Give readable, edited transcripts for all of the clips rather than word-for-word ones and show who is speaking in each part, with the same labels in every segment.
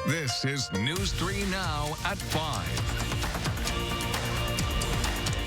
Speaker 1: This is News 3 Now at 5.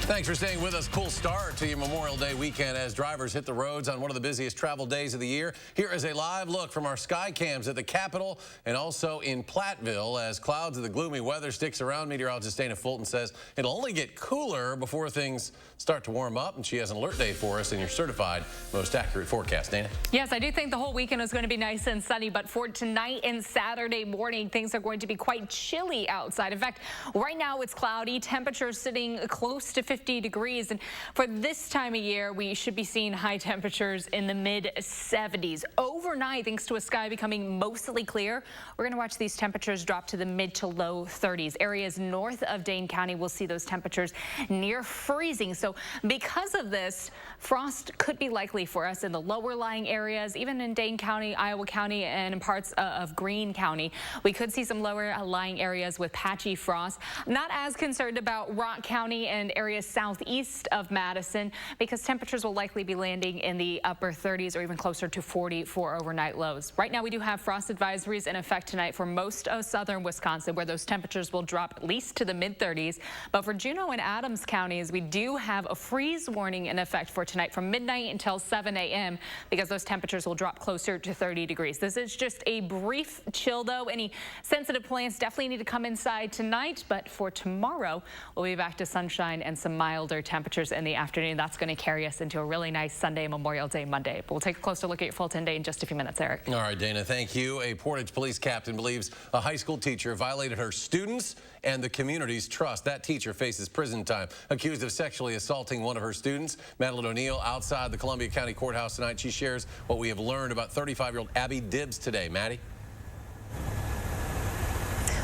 Speaker 2: Thanks for staying with us. Cool start to your Memorial Day weekend as drivers hit the roads on one of the busiest travel days of the year. Here is a live look from our sky cams at the Capitol and also in Platteville as clouds of the gloomy weather sticks around. Meteorologist Dana Fulton says it'll only get cooler before things start to warm up, and she has an alert day for us in your certified most accurate forecast. Dana?
Speaker 3: Yes, I do think the whole weekend is going to be nice and sunny, but for tonight and Saturday morning, things are going to be quite chilly outside. In fact, right now it's cloudy, temperatures sitting close to 50 degrees, and for this time of year, we should be seeing high temperatures in the mid-70s. Overnight, thanks to a sky becoming mostly clear, we're going to watch these temperatures drop to the mid to low 30s. Areas north of Dane County will see those temperatures near freezing. So because of this, frost could be likely for us in the lower lying areas, even in Dane County, Iowa County, and in parts of Greene County. We could see some lower lying areas with patchy frost. I'm not as concerned about Rock County and areas southeast of Madison because temperatures will likely be landing in the upper 30s or even closer to 40 for overnight lows. Right now we do have frost advisories in effect tonight for most of southern Wisconsin, where those temperatures will drop at least to the mid-30s. But for Juneau and Adams counties, we do have a freeze warning in effect for tonight from midnight until 7 a.m. because those temperatures will drop closer to 30 degrees. This is just a brief chill, though. Any sensitive plants definitely need to come inside tonight, but for tomorrow, we'll be back to sunshine and some milder temperatures in the afternoon. That's going to carry us into a really nice Sunday, Memorial Day Monday. But we'll take a closer look at your full 10-day in just a few minutes, Eric.
Speaker 2: All right, Dana, thank you. A Portage police captain believes a high school teacher violated her students and the community's trust. That teacher faces prison time, accused of sexually assaulting one of her students. Madeline O'Neill outside the Columbia County Courthouse tonight. She shares what we have learned about 35-year-old Abby Dibbs today. Maddie?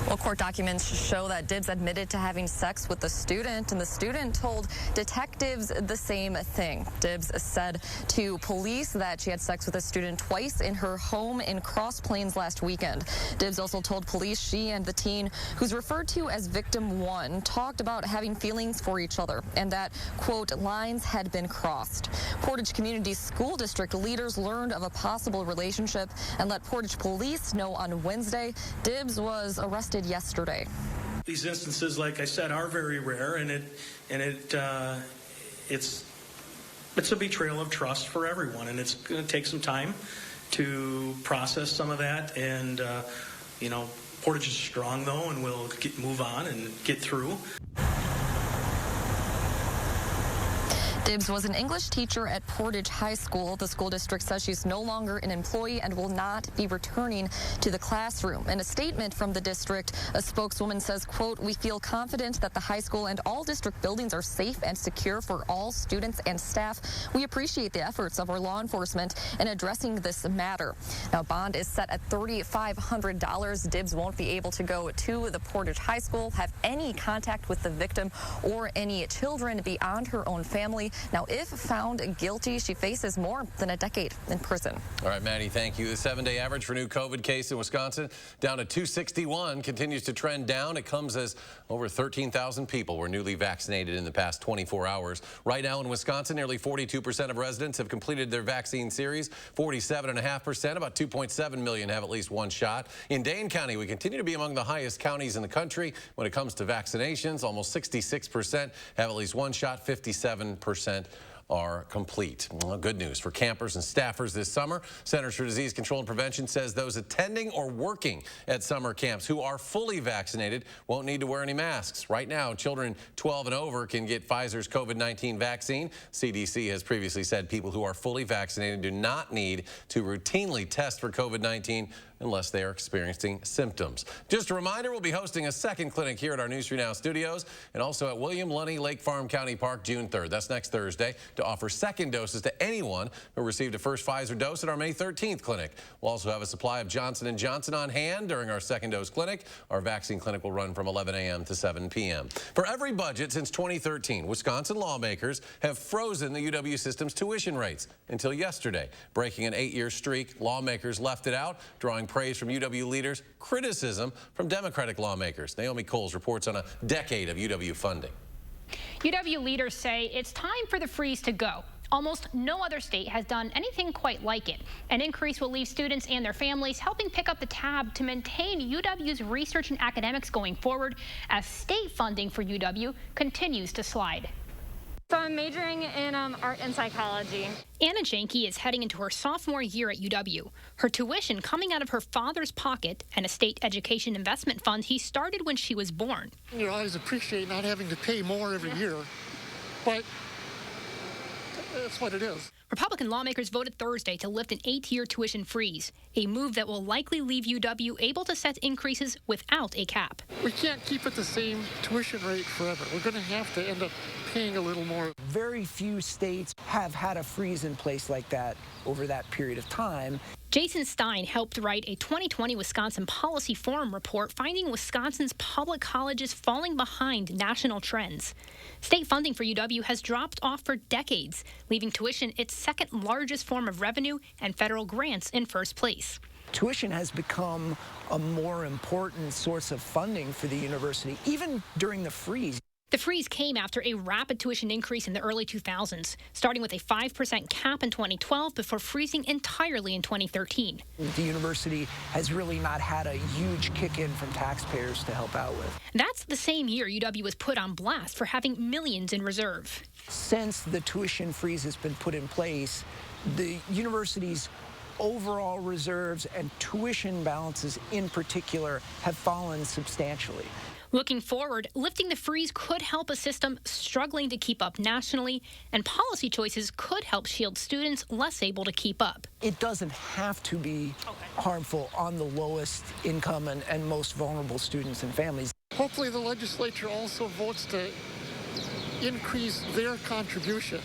Speaker 4: Well, court documents show that Dibbs admitted to having sex with the student, and the student told detectives the same thing. Dibbs said to police that she had sex with a student twice in her home in Cross Plains last weekend. Dibbs also told police she and the teen, who's referred to as Victim 1, talked about having feelings for each other and that, quote, lines had been crossed. Portage Community School District leaders learned of a possible relationship and let Portage police know on Wednesday. Dibbs was arrested yesterday.
Speaker 5: These instances, like I said, are very rare, and it's a betrayal of trust for everyone, and it's going to take some time to process some of that. And you know, Portage is strong though, and we'll move on and get through.
Speaker 4: Dibbs was an English teacher at Portage High School. The school district says she's no longer an employee and will not be returning to the classroom. In a statement from the district, a spokeswoman says, quote, we feel confident that the high school and all district buildings are safe and secure for all students and staff. We appreciate the efforts of our law enforcement in addressing this matter. Now, bond is set at $3,500. Dibbs won't be able to go to the Portage High School, have any contact with the victim or any children beyond her own family. Now, if found guilty, she faces more than a decade in prison.
Speaker 2: All right, Maddie, thank you. The 7-day average for new COVID case in Wisconsin down to 261 continues to trend down. It comes as over 13,000 people were newly vaccinated in the past 24 hours. Right now in Wisconsin, nearly 42% of residents have completed their vaccine series. 47.5%, about 2.7 million have at least one shot. In Dane County, we continue to be among the highest counties in the country when it comes to vaccinations. Almost 66% have at least one shot, 57% are complete. Well, good news for campers and staffers this summer. Centers for Disease Control and Prevention says those attending or working at summer camps who are fully vaccinated won't need to wear any masks. Right now, children 12 and over can get Pfizer's COVID-19 vaccine. CDC has previously said people who are fully vaccinated do not need to routinely test for COVID-19 unless they are experiencing symptoms. Just a reminder, we'll be hosting a second clinic here at our News 3 Now studios and also at William Lunny Lake Farm County Park June 3rd. That's next Thursday, to offer second doses to anyone who received a first Pfizer dose at our May 13th clinic. We'll also have a supply of Johnson & Johnson on hand during our second dose clinic. Our vaccine clinic will run from 11 a.m. to 7 p.m. For every budget since 2013, Wisconsin lawmakers have frozen the UW system's tuition rates until yesterday. Breaking an 8-year streak, lawmakers left it out, drawing praise from UW leaders, criticism from Democratic lawmakers. Naomi Coles reports on a decade of UW funding.
Speaker 6: UW leaders say it's time for the freeze to go. Almost no other state has done anything quite like it. An increase will leave students and their families helping pick up the tab to maintain UW's research and academics going forward as state funding for UW continues to slide.
Speaker 7: So I'm majoring in art and psychology.
Speaker 6: Anna Janke is heading into her sophomore year at UW. Her tuition coming out of her father's pocket and a state education investment fund he started when she was born.
Speaker 8: I always appreciate not having to pay more every year, but that's what it is.
Speaker 6: Republican lawmakers voted Thursday to lift an 8-year tuition freeze, a move that will likely leave UW able to set increases without a cap.
Speaker 8: We can't keep it the same tuition rate forever. We're going to have to end up paying a little more.
Speaker 9: Very few states have had a freeze in place like that over that period of time.
Speaker 6: Jason Stein helped write a 2020 Wisconsin Policy Forum report finding Wisconsin's public colleges falling behind national trends. State funding for UW has dropped off for decades, leaving tuition its second largest form of revenue and federal grants in first place.
Speaker 9: Tuition has become a more important source of funding for the university, even during the freeze.
Speaker 6: The freeze came after a rapid tuition increase in the early 2000s, starting with a 5% cap in 2012 before freezing entirely in 2013.
Speaker 9: The university has really not had a huge kick-in from taxpayers to help out with.
Speaker 6: That's the same year UW was put on blast for having millions in reserve.
Speaker 9: Since the tuition freeze has been put in place, the university's overall reserves and tuition balances in particular have fallen substantially.
Speaker 6: Looking forward, lifting the freeze could help a system struggling to keep up nationally, and policy choices could help shield students less able to keep up.
Speaker 9: It doesn't have to be harmful on the lowest income and most vulnerable students and families.
Speaker 8: Hopefully the legislature also votes to increase their contribution.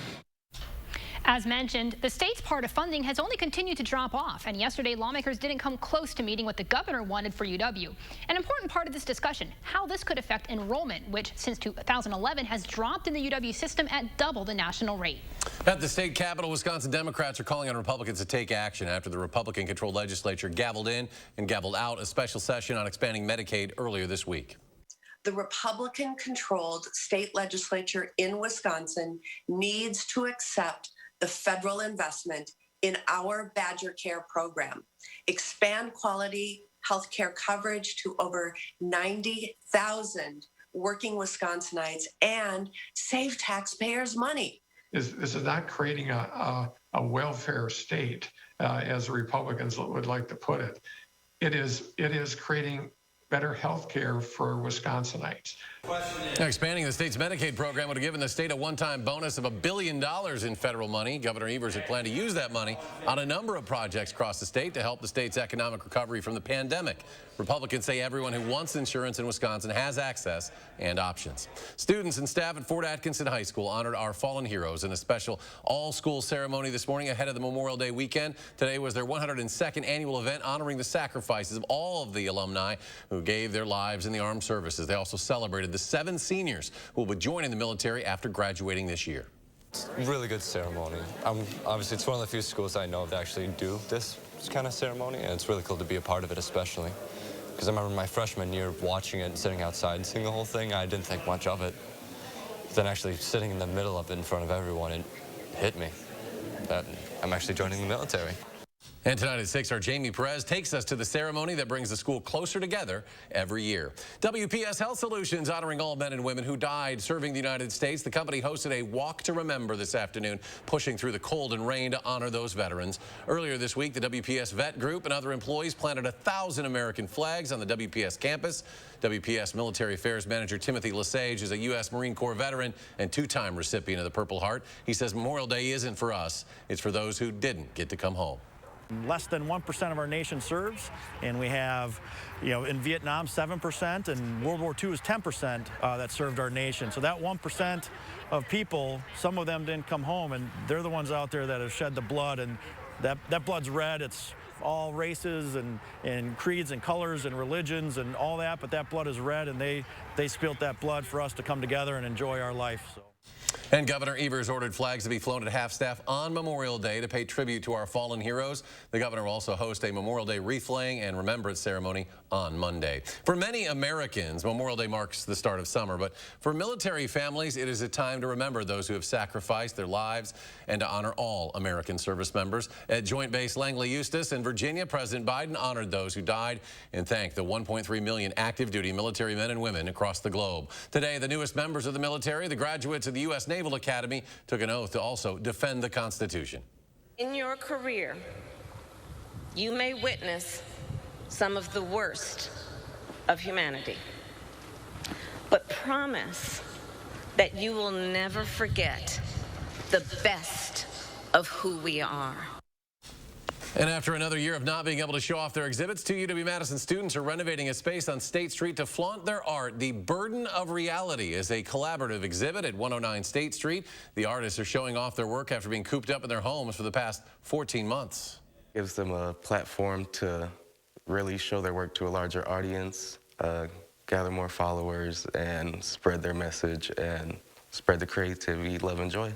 Speaker 6: As mentioned, the state's part of funding has only continued to drop off, and yesterday lawmakers didn't come close to meeting what the governor wanted for UW. An important part of this discussion, how this could affect enrollment, which since 2011 has dropped in the UW system at double the national rate.
Speaker 2: At the state capitol, Wisconsin Democrats are calling on Republicans to take action after the Republican-controlled legislature gavelled in and gavelled out a special session on expanding Medicaid earlier this week.
Speaker 10: The Republican-controlled state legislature in Wisconsin needs to accept the federal investment in our Badger Care program, expand quality health care coverage to over 90,000 working Wisconsinites, and save taxpayers money.
Speaker 11: This is not creating a welfare state, as the Republicans would like to put it. It is creating better health care for Wisconsinites.
Speaker 2: Now, expanding the state's Medicaid program would have given the state a one-time bonus of $1 billion in federal money. Governor Evers had planned to use that money on a number of projects across the state to help the state's economic recovery from the pandemic. Republicans say everyone who wants insurance in Wisconsin has access and options. Students and staff at Fort Atkinson High School honored our fallen heroes in a special all-school ceremony this morning ahead of the Memorial Day weekend. Today was their 102nd annual event honoring the sacrifices of all of the alumni who gave their lives in the armed services. They also celebrated the 7 seniors who will be joining the military after graduating this year.
Speaker 12: It's a really good ceremony. Obviously, it's one of the few schools I know that actually do this kind of ceremony, and it's really cool to be a part of it, especially because I remember my freshman year watching it and sitting outside and seeing the whole thing. I didn't think much of it. Then actually sitting in the middle of it in front of everyone, it hit me that I'm actually joining the military.
Speaker 2: And tonight at 6, our Jamie Perez takes us to the ceremony that brings the school closer together every year. WPS Health Solutions honoring all men and women who died serving the United States. The company hosted a Walk to Remember this afternoon, pushing through the cold and rain to honor those veterans. Earlier this week, the WPS Vet Group and other employees planted 1,000 American flags on the WPS campus. WPS Military Affairs Manager Timothy Lesage is a U.S. Marine Corps veteran and 2-time recipient of the Purple Heart. He says Memorial Day isn't for us, it's for those who didn't get to come home.
Speaker 13: Less than 1% of our nation serves, and we have, in Vietnam 7%, and World War II is 10% that served our nation. So that 1% of people, some of them didn't come home, and they're the ones out there that have shed the blood, and that blood's red. It's all races and creeds and colors and religions and all that, but that blood is red, and they spilt that blood for us to come together and enjoy our life. So.
Speaker 2: And Governor Evers ordered flags to be flown at half-staff on Memorial Day to pay tribute to our fallen heroes. The governor will also host a Memorial Day wreath-laying and remembrance ceremony on Monday. For many Americans, Memorial Day marks the start of summer, but for military families, it is a time to remember those who have sacrificed their lives and to honor all American service members. At Joint Base Langley Eustis in Virginia, President Biden honored those who died and thanked the 1.3 million active-duty military men and women across the globe. Today, the newest members of the military, the graduates of the U.S. Naval Academy, took an oath to also defend the Constitution.
Speaker 14: In your career, you may witness some of the worst of humanity, but promise that you will never forget the best of who we are.
Speaker 2: And after another year of not being able to show off their exhibits, 2 UW-Madison students are renovating a space on State Street to flaunt their art. The Burden of Reality is a collaborative exhibit at 109 State Street. The artists are showing off their work after being cooped up in their homes for the past 14 months.
Speaker 15: Gives them a platform to really show their work to a larger audience, gather more followers, and spread their message and spread the creativity, love, and joy.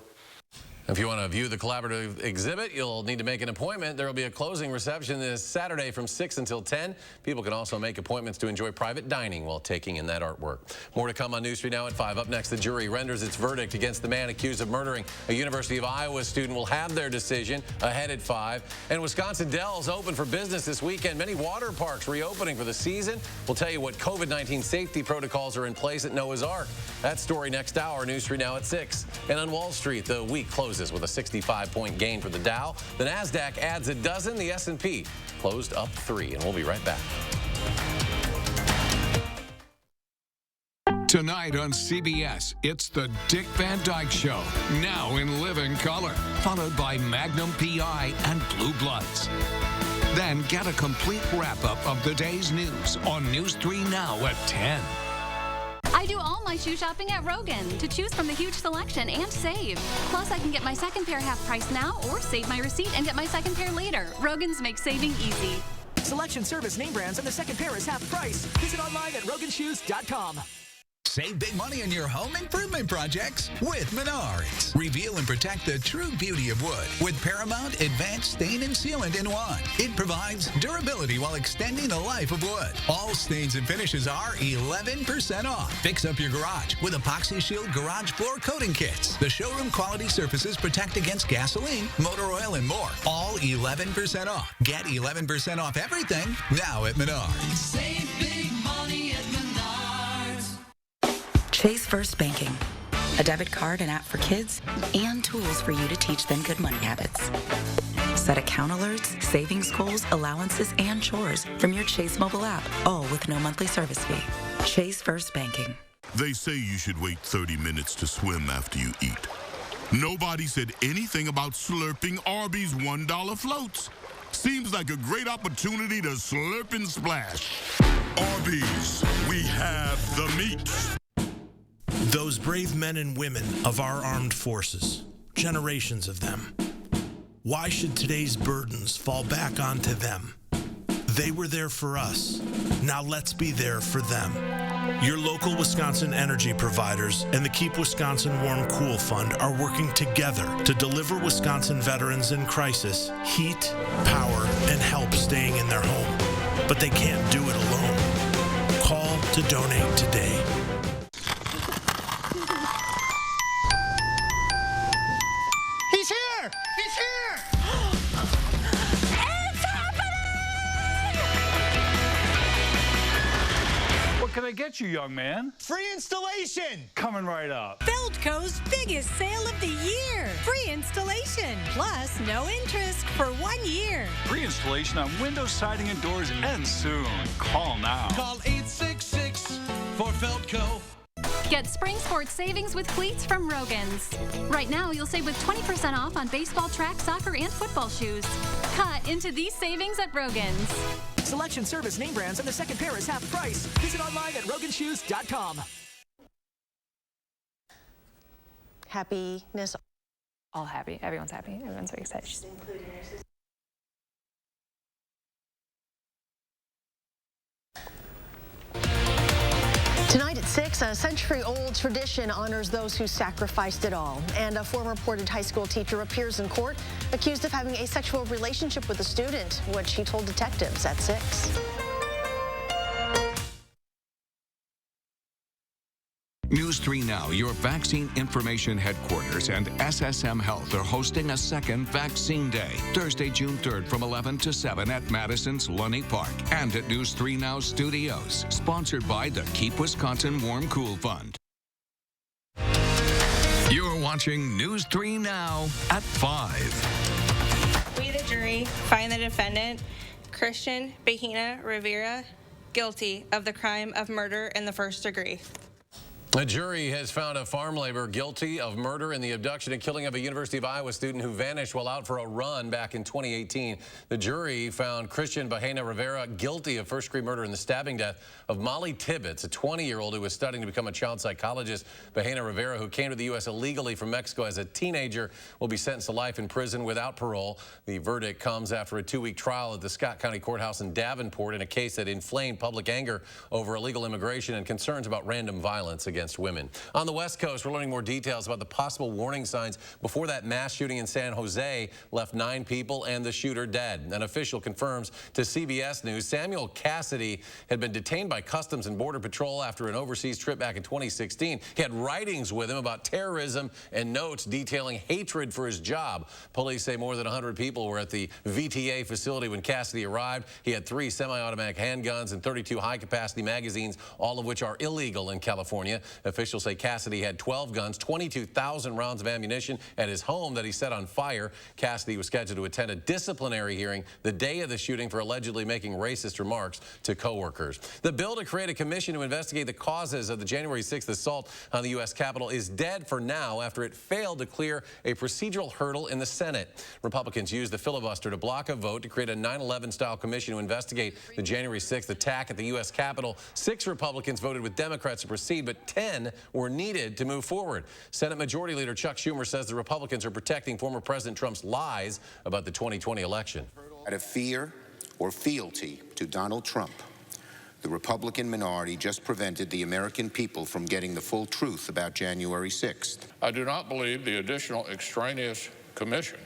Speaker 2: If you want to view the collaborative exhibit, you'll need to make an appointment. There will be a closing reception this Saturday from 6 until 10. People can also make appointments to enjoy private dining while taking in that artwork. More to come on News 3 Now at 5. Up next, the jury renders its verdict against the man accused of murdering a University of Iowa student. Will have their decision ahead at 5. And Wisconsin Dells open for business this weekend. Many water parks reopening for the season. We'll tell you what COVID-19 safety protocols are in place at Noah's Ark. That story next hour. News 3 Now at 6. And on Wall Street, the week closes with a 65-point gain for the Dow. The Nasdaq adds a dozen. The S&P closed up 3. And we'll be right back.
Speaker 1: Tonight on CBS, it's the Dick Van Dyke Show, now in living color, followed by Magnum PI and Blue Bloods. Then get a complete wrap-up of the day's news on News 3 Now at 10.
Speaker 16: I do all my shoe shopping at Rogan to choose from the huge selection and save. Plus, I can get my second pair half price now or save my receipt and get my second pair later. Rogan's makes saving easy.
Speaker 9: Selection, service, name brands, and the second pair is half price. Visit online at roganshoes.com.
Speaker 17: Save big money on your home improvement projects with Menards. Reveal and protect the true beauty of wood with Paramount Advanced Stain and Sealant in one. It provides durability while extending the life of wood. All stains and finishes are 11% off. Fix up your garage with Epoxy Shield Garage Floor Coating Kits. The showroom quality surfaces protect against gasoline, motor oil, and more. All 11% off. Get 11% off everything now at Menards.
Speaker 18: Save big money at Menards.
Speaker 19: Chase First Banking, a debit card and app for kids, and tools for you to teach them good money habits. Set account alerts, savings goals, allowances, and chores from your Chase mobile app, all with no monthly service fee. Chase First Banking.
Speaker 20: They say you should wait 30 minutes to swim after you eat. Nobody said anything about slurping Arby's $1 floats. Seems like a great opportunity to slurp and splash. Arby's, we have the meat.
Speaker 21: Those brave men and women of our armed forces, generations of them. Why should today's burdens fall back onto them? They were there for us. Now let's be there for them. Your local Wisconsin energy providers and the Keep Wisconsin Warm Cool Fund are working together to deliver Wisconsin veterans in crisis heat, power, and help staying in their home. But they can't do it alone. Call to donate today.
Speaker 18: He's here! He's here! It's happening!
Speaker 22: What can I get you, young man?
Speaker 18: Free installation!
Speaker 22: Coming right up.
Speaker 23: Feldco's biggest sale of the year. Free installation. Plus, no interest for 1 year.
Speaker 22: Free installation on windows, siding, and doors ends soon. Call now.
Speaker 18: Call 866 for Feldco.
Speaker 16: Get spring sports savings with cleats from Rogan's. Right now, you'll save with 20% off on baseball, track, soccer, and football shoes. Cut into these savings at Rogan's.
Speaker 9: Selection, service, name brands, and the second pair is half price. Visit online at roganshoes.com.
Speaker 3: Happiness. All happy. Everyone's happy. Everyone's very excited.
Speaker 24: Tonight at
Speaker 4: 6, a century-old tradition honors those who sacrificed it all. And a former Portage High School teacher appears in court accused of having a sexual relationship with a student, which he told detectives at 6.
Speaker 1: News 3 Now, your vaccine information headquarters, and SSM Health are hosting a second Vaccine Day, Thursday, June 3rd from 11 to 7 at Madison's Lunny Park and at News 3 Now Studios, sponsored by the Keep Wisconsin Warm Cool Fund. You're watching News 3 Now at 5.
Speaker 5: We, the jury, find the defendant, Christian Bahena Rivera, guilty of the crime of murder in the first degree.
Speaker 2: A jury has found a farm laborer guilty of murder in the abduction and killing of a University of Iowa student who vanished while out for a run back in 2018. The jury found Christian Bahena Rivera guilty of first-degree murder in the stabbing death of Molly Tibbetts, a 20-year-old who was studying to become a child psychologist. Bahena Rivera, who came to the U.S. illegally from Mexico as a teenager, will be sentenced to life in prison without parole. The verdict comes after a 2-week trial at the Scott County Courthouse in Davenport in a case that inflamed public anger over illegal immigration and concerns about random violence against women. On the West Coast, we're learning more details about the possible warning signs before that mass shooting in San Jose left 9 people and the shooter dead. An official confirms to CBS News Samuel Cassidy had been detained by Customs and Border Patrol after an overseas trip back in 2016. He had writings with him about terrorism and notes detailing hatred for his job. Police say more than 100 people were at the VTA facility when Cassidy arrived. He had 3 semi-automatic handguns and 32 high-capacity magazines, all of which are illegal in California. Officials say Cassidy had 12 guns, 22,000 rounds of ammunition at his home that he set on fire. Cassidy was scheduled to attend a disciplinary hearing the day of the shooting for allegedly making racist remarks to coworkers. The bill to create a commission to investigate the causes of the January 6th assault on the U.S. Capitol is dead for now after it failed to clear a procedural hurdle in the Senate. Republicans used the filibuster to block a vote to create a 9/11-style commission to investigate the January 6th attack at the U.S. Capitol. 6 Republicans voted with Democrats to proceed, but 10 were needed to move forward. Senate Majority Leader Chuck Schumer says the Republicans are protecting former President Trump's lies about the 2020 election.
Speaker 7: Out of fear or fealty to Donald Trump, the Republican minority just prevented the American people from getting the full truth about January 6th.
Speaker 24: I do not believe the additional extraneous commission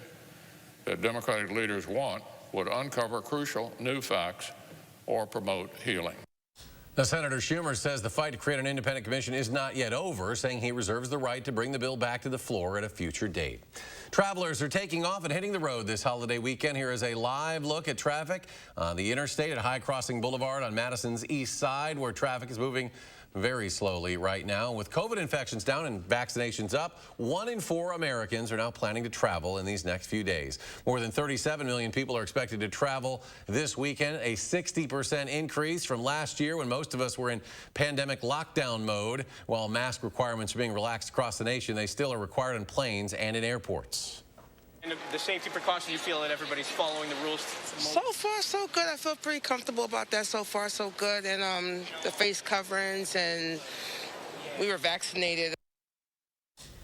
Speaker 24: that Democratic leaders want would uncover crucial new facts or promote healing.
Speaker 2: Now, Senator Schumer says the fight to create an independent commission is not yet over, saying he reserves the right to bring the bill back to the floor at a future date. Travelers are taking off and hitting the road this holiday weekend. Here is a live look at traffic on the interstate at High Crossing Boulevard on Madison's east side, where traffic is moving very slowly right now. With COVID infections down and vaccinations up, 1 in 4 Americans are now planning to travel in these next few days. More than 37 million people are expected to travel this weekend, a 60% increase from last year when most of us were in pandemic lockdown mode. While mask requirements are being relaxed across the nation, they still are required on planes and in airports.
Speaker 25: And the safety precautions, you feel that everybody's following the rules?
Speaker 26: So far, so good. I feel pretty comfortable about that. So far, so good. And the face coverings, and we were vaccinated.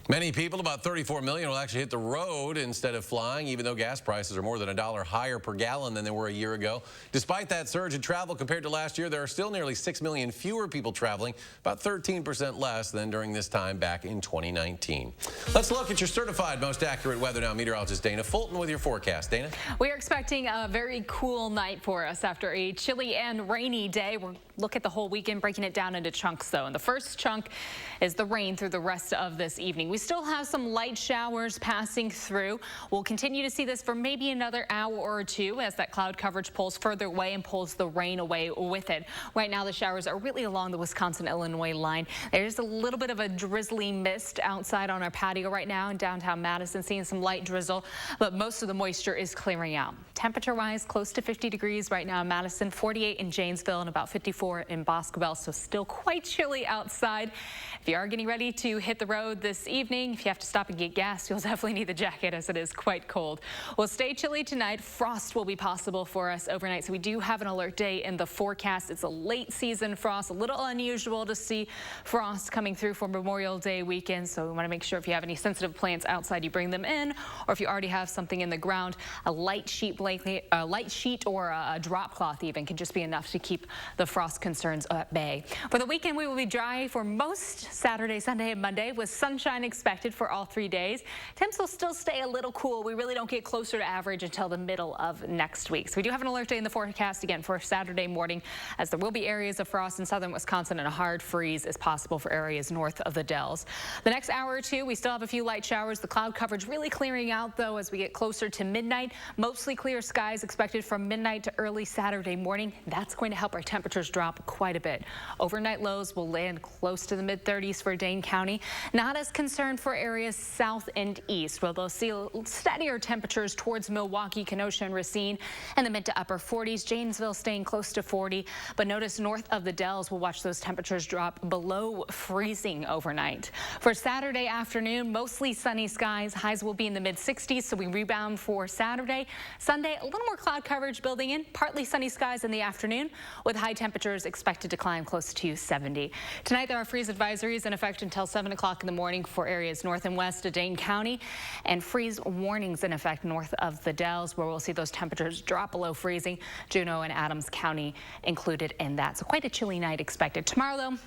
Speaker 2: Many people, about 34 million, will actually hit the road instead of flying, even though gas prices are more than $1 higher per gallon than they were a year ago. Despite that surge in travel compared to last year, there are still nearly 6 million fewer people traveling, about 13% less than during this time back in 2019. Let's look at your certified most accurate weather now. Meteorologist Dana Fulton with your forecast. Dana?
Speaker 3: We are expecting a very cool night for us after a chilly and rainy day. We'll look at the whole weekend, breaking it down into chunks, though. And the first chunk is the rain through the rest of this evening. We still have some light showers passing through. We'll continue to see this for maybe another hour or two as that cloud coverage pulls further away and pulls the rain away with it. Right now, the showers are really along the Wisconsin-Illinois line. There's a little bit of a drizzly mist outside on our patio right now in downtown Madison, seeing some light drizzle, but most of the moisture is clearing out. Temperature-wise, close to 50 degrees right now in Madison, 48 in Janesville, and about 54 in Boscobel, so still quite chilly outside. If you are getting ready to hit the road this evening, evening. If you have to stop and get gas, you'll definitely need the jacket as it is quite cold. We'll stay chilly tonight. Frost will be possible for us overnight, so we do have an alert day in the forecast. It's a late season frost, a little unusual to see frost coming through for Memorial Day weekend, so we want to make sure if you have any sensitive plants outside, you bring them in, or if you already have something in the ground, a light sheet or a drop cloth even can just be enough to keep the frost concerns at bay. For the weekend, we will be dry for most Saturday, Sunday, and Monday, with sunshine expected for all 3 days. Temps will still stay a little cool. We really don't get closer to average until the middle of next week. So we do have an alert day in the forecast again for Saturday morning, as there will be areas of frost in southern Wisconsin, and a hard freeze is possible for areas north of the Dells. The next hour or two, we still have a few light showers. The cloud coverage really clearing out, though, as we get closer to midnight. Mostly clear skies expected from midnight to early Saturday morning. That's going to help our temperatures drop quite a bit. Overnight lows will land close to the mid-30s for Dane County. Not as concerned for areas south and east, where they'll see steadier temperatures towards Milwaukee, Kenosha, and Racine, and the mid to upper 40s. Janesville staying close to 40, but notice north of the Dells, we'll watch those temperatures drop below freezing overnight. For Saturday afternoon, mostly sunny skies. Highs will be in the mid-60s, so we rebound for Saturday. Sunday, a little more cloud coverage building in, partly sunny skies in the afternoon, with high temperatures expected to climb close to 70. Tonight, there are freeze advisories in effect until 7 o'clock in the morning for areas north and west of Dane County, and freeze warnings in effect north of the Dells, where we'll see those temperatures drop below freezing. Juneau and Adams County included in that. So quite a chilly night expected. Tomorrow, though,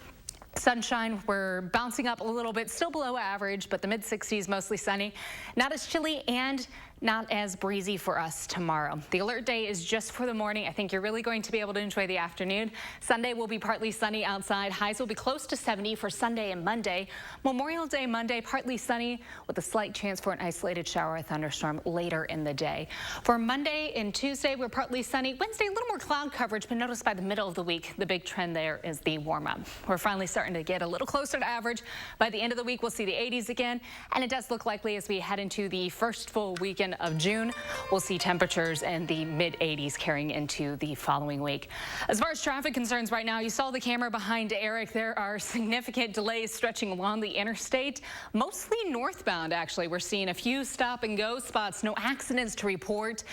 Speaker 3: sunshine, we're bouncing up a little bit, still below average, but the mid-60s, mostly sunny. Not as chilly and not as breezy for us tomorrow. The alert day is just for the morning. I think you're really going to be able to enjoy the afternoon. Sunday will be partly sunny outside. Highs will be close to 70 for Sunday and Monday. Memorial Day Monday, partly sunny with a slight chance for an isolated shower or thunderstorm later in the day. For Monday and Tuesday, we're partly sunny. Wednesday, a little more cloud coverage, but notice by the middle of the week, the big trend there is the warm up. We're finally starting to get a little closer to average. By the end of the week, we'll see the 80s again, and it does look likely as we head into the first full weekend of June, we'll see temperatures in the mid-80s carrying into the following week. As far as traffic concerns right now, you saw the camera behind Eric. There are significant delays stretching along the interstate, mostly northbound, actually. We're seeing a few stop and go spots, no accidents to report.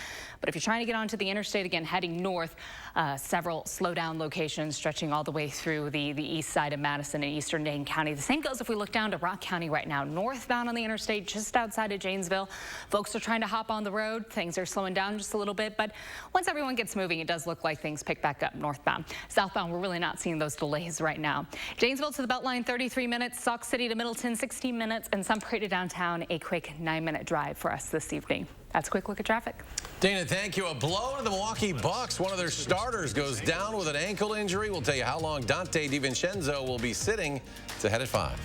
Speaker 3: But if you're trying to get onto the interstate, again, heading north, several slowdown locations stretching all the way through the east side of Madison and eastern Dane County. The same goes if we look down to Rock County right now. Northbound on the interstate, just outside of Janesville. Folks are trying to hop on the road. Things are slowing down just a little bit, but once everyone gets moving, it does look like things pick back up northbound. Southbound, we're really not seeing those delays right now. Janesville to the Beltline, 33 minutes. Sauk City to Middleton, 16 minutes. And Sun Prairie to downtown, a quick 9-minute drive for us this evening. That's a quick look at traffic.
Speaker 2: Dana, thank you. A blow to the Milwaukee Bucks. One of their starters goes down with an ankle injury. We'll tell you how long Dante DiVincenzo will be sitting. It's ahead at 5.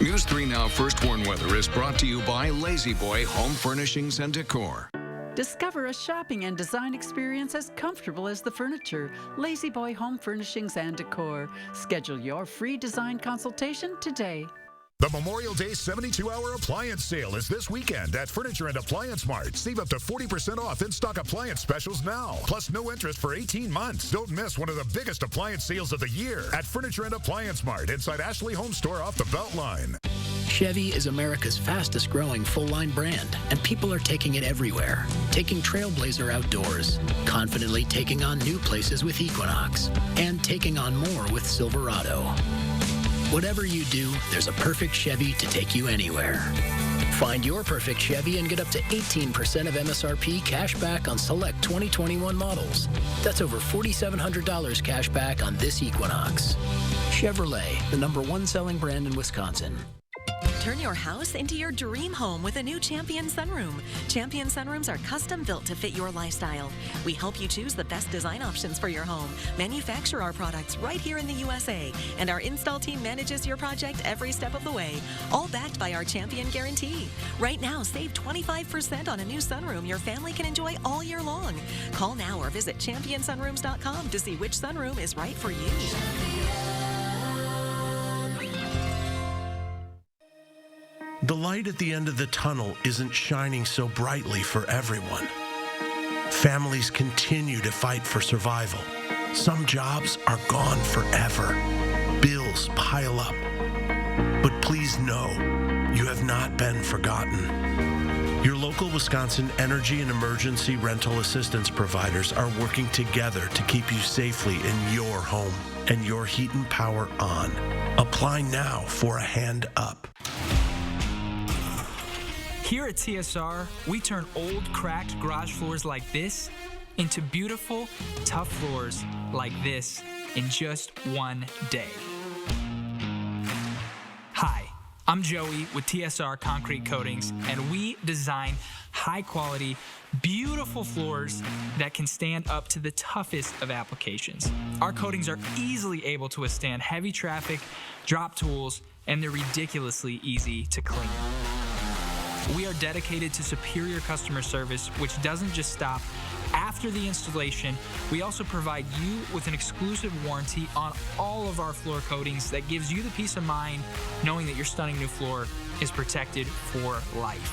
Speaker 1: News 3 Now First Warn Weather is brought to you by Lazy Boy Home Furnishings and Decor.
Speaker 6: Discover a shopping and design experience as comfortable as the furniture. Lazy Boy Home Furnishings and Decor. Schedule your free design consultation today.
Speaker 8: The Memorial Day 72-hour appliance sale is this weekend at Furniture and Appliance Mart. Save up to 40% off in-stock appliance specials now. Plus no interest for 18 months. Don't miss one of the biggest appliance sales of the year at Furniture and Appliance Mart inside Ashley Home Store off the Beltline.
Speaker 10: Chevy is America's fastest growing full-line brand, and people are taking it everywhere. Taking Trailblazer outdoors, confidently taking on new places with Equinox, and taking on more with Silverado. Whatever you do, there's a perfect Chevy to take you anywhere. Find your perfect Chevy and get up to 18% of MSRP cash back on select 2021 models. That's over $4,700 cash back on this Equinox. Chevrolet, the #1 selling brand in Wisconsin.
Speaker 11: Turn your house into your dream home with a new Champion sunroom. Champion sunrooms are custom built to fit your lifestyle. We help you choose the best design options for your home, manufacture our products right here in the USA, and our install team manages your project every step of the way, all backed by our Champion guarantee. Right now, save 25% on a new sunroom your family can enjoy all year long. Call now or visit championsunrooms.com to see which sunroom is right for you.
Speaker 21: The light at the end of the tunnel isn't shining so brightly for everyone. Families continue to fight for survival. Some jobs are gone forever. Bills pile up. But please know, you have not been forgotten. Your local Wisconsin energy and emergency rental assistance providers are working together to keep you safely in your home and your heat and power on. Apply now for a hand up.
Speaker 12: Here at TSR, we turn old, cracked garage floors like this into beautiful, tough floors like this in just one day. Hi, I'm Joey with TSR Concrete Coatings, and we design high-quality, beautiful floors that can stand up to the toughest of applications. Our coatings are easily able to withstand heavy traffic, drop tools, and they're ridiculously easy to clean. We are dedicated to superior customer service, which doesn't just stop after the installation. We also provide you with an exclusive warranty on all of our floor coatings that gives you the peace of mind knowing that your stunning new floor is protected for life.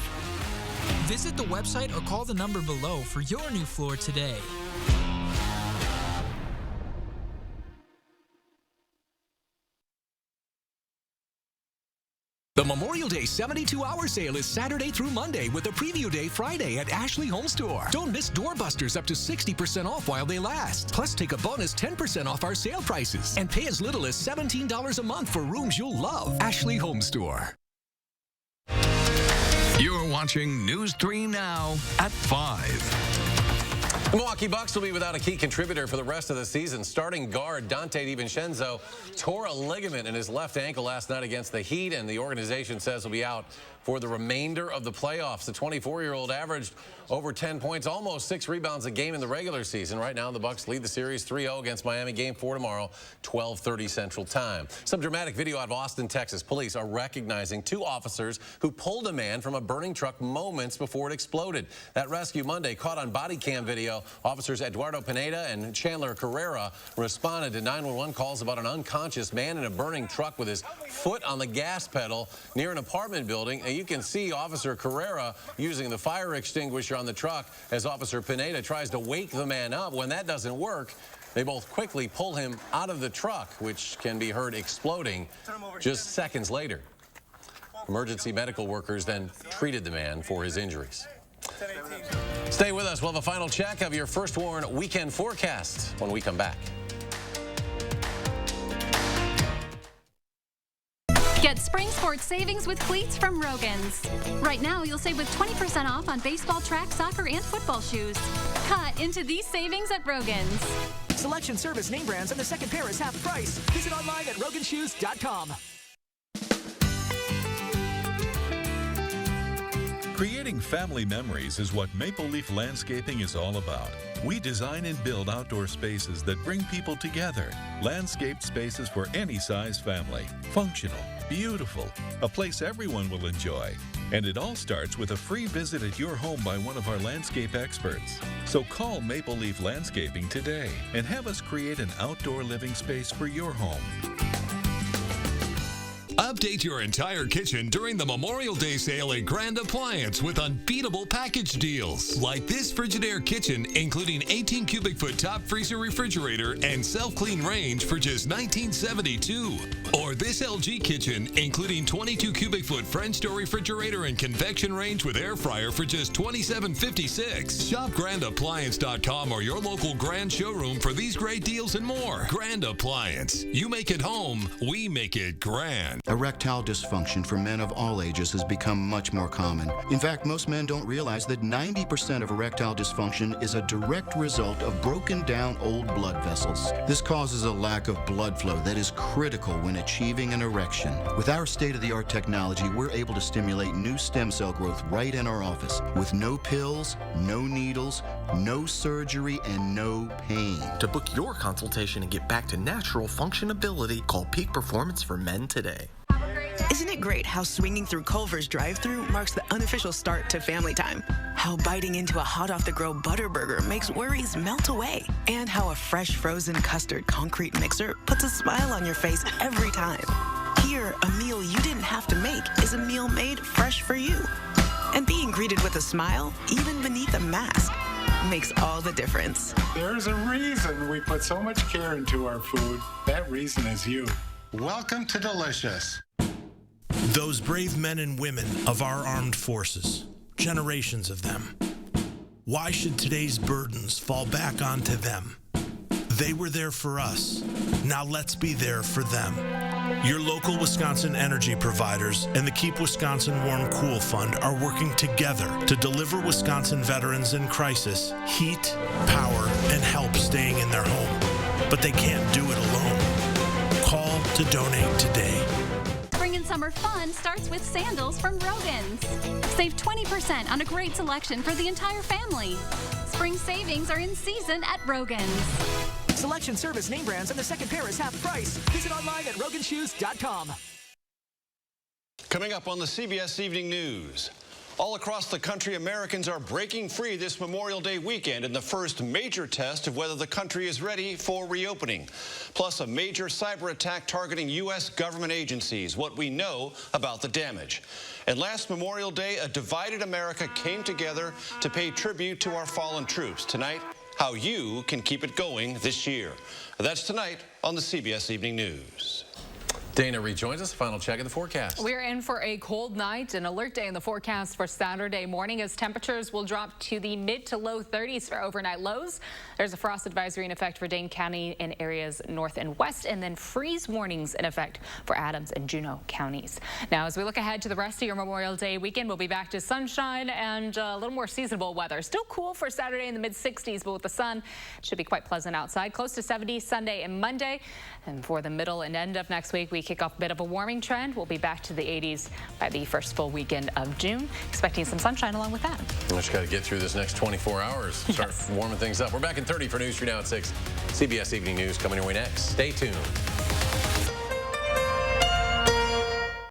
Speaker 12: Visit the website or call the number below for your new floor today.
Speaker 13: The Memorial Day 72-hour sale is Saturday through Monday with a preview day Friday at Ashley Home Store. Don't miss doorbusters up to 60% off while they last. Plus, take a bonus 10% off our sale prices and pay as little as $17 a month for rooms you'll love. Ashley Home Store.
Speaker 1: You're watching News 3 Now at 5.
Speaker 2: The Milwaukee Bucks will be without a key contributor for the rest of the season. Starting guard Dante DiVincenzo tore a ligament in his left ankle last night against the Heat, and the organization says he'll be out for the remainder of the playoffs. The 24-year-old averaged over 10 points, almost 6 rebounds a game in the regular season. Right now, the Bucks lead the series 3-0 against Miami. Game 4 tomorrow, 12:30 Central Time. Some dramatic video out of Austin, Texas. Police are recognizing 2 officers who pulled a man from a burning truck moments before it exploded. That rescue Monday caught on body cam video. Officers Eduardo Pineda and Chandler Carrera responded to 911 calls about an unconscious man in a burning truck with his foot on the gas pedal near an apartment building. And you can see Officer Carrera using the fire extinguisher on the truck as Officer Pineda tries to wake the man up. When that doesn't work, they both quickly pull him out of the truck, which can be heard exploding just seconds later. Emergency medical workers then treated the man for his injuries. Stay with us. We'll have a final check of your First Warn weekend forecast when we come back.
Speaker 16: Get spring sports savings with cleats from Rogan's. Right now, you'll save with 20% off on baseball, track, soccer, and football shoes. Cut into these savings at Rogan's.
Speaker 14: Selection, service, name brands, and the second pair is half price. Visit online at roganshoes.com.
Speaker 15: Creating family memories is what Maple Leaf Landscaping is all about. We design and build outdoor spaces that bring people together. Landscaped spaces for any size family. Functional, beautiful, a place everyone will enjoy. And it all starts with a free visit at your home by one of our landscape experts. So call Maple Leaf Landscaping today and have us create an outdoor living space for your home.
Speaker 1: Update your entire kitchen during the Memorial Day sale at Grand Appliance with unbeatable package deals. Like this Frigidaire kitchen, including 18 cubic foot top freezer refrigerator and self-clean range for just $19.72. Or this LG kitchen, including 22 cubic foot French door refrigerator and convection range with air fryer for just $27.56. Shop GrandAppliance.com or your local Grand showroom for these great deals and more. Grand Appliance. You make it home, we make it grand.
Speaker 17: Erectile dysfunction for men of all ages has become much more common. In fact, most men don't realize that 90% of erectile dysfunction is a direct result of broken down old blood vessels. This causes a lack of blood flow that is critical when achieving an erection. With our state-of-the-art technology, we're able to stimulate new stem cell growth right in our office with no pills, no needles, no surgery, and no pain.
Speaker 19: To book your consultation and get back to natural functionability, call Peak Performance for Men today.
Speaker 27: Isn't it great how swinging through Culver's drive-thru marks the unofficial start to family time? How biting into a hot-off-the-grill Butterburger makes worries melt away? And how a fresh frozen custard concrete mixer puts a smile on your face every time? Here, a meal you didn't have to make is a meal made fresh for you. And being greeted with a smile, even beneath a mask, makes all the difference.
Speaker 28: There's a reason we put so much care into our food. That reason is you.
Speaker 4: Welcome to Delicious.
Speaker 21: Those brave men and women of our armed forces, generations of them. Why should today's burdens fall back onto them? They were there for us. Now let's be there for them. Your local Wisconsin energy providers and the Keep Wisconsin Warm Cool Fund are working together to deliver Wisconsin veterans in crisis heat, power, and help staying in their home. But they can't do it alone. Call to donate today.
Speaker 16: Spring and summer fun starts with sandals from Rogan's. Save 20% on a great selection for the entire family. Spring savings are in season at Rogan's.
Speaker 14: Selection, service, name brands, and the second pair is half price. Visit online at roganshoes.com.
Speaker 5: Coming up on the CBS Evening News. All across the country, Americans are breaking free this Memorial Day weekend in the first major test of whether the country is ready for reopening. Plus, a major cyber attack targeting U.S. government agencies, what we know about the damage. And last Memorial Day, a divided America came together to pay tribute to our fallen troops. Tonight, how you can keep it going this year. That's tonight on the CBS Evening News.
Speaker 2: Dana rejoins us. Final check of the forecast.
Speaker 3: We're in for a cold night. An alert day in the forecast for Saturday morning as temperatures will drop to the mid to low 30s for overnight lows. There's a frost advisory in effect for Dane County in areas north and west, and then freeze warnings in effect for Adams and Juneau counties. Now, as we look ahead to the rest of your Memorial Day weekend, we'll be back to sunshine and a little more seasonable weather. Still cool for Saturday in the mid 60s, but with the sun, it should be quite pleasant outside. Close to 70 Sunday and Monday. And for the middle and end of next week, we kick off a bit of a warming trend. We'll be back to the 80s by the first full weekend of June. Expecting some sunshine along with that.
Speaker 2: We just got to get through this next 24 hours. Start warming things up. We're back in 30 for News 3 Now at 6. CBS Evening News coming your way next. Stay tuned.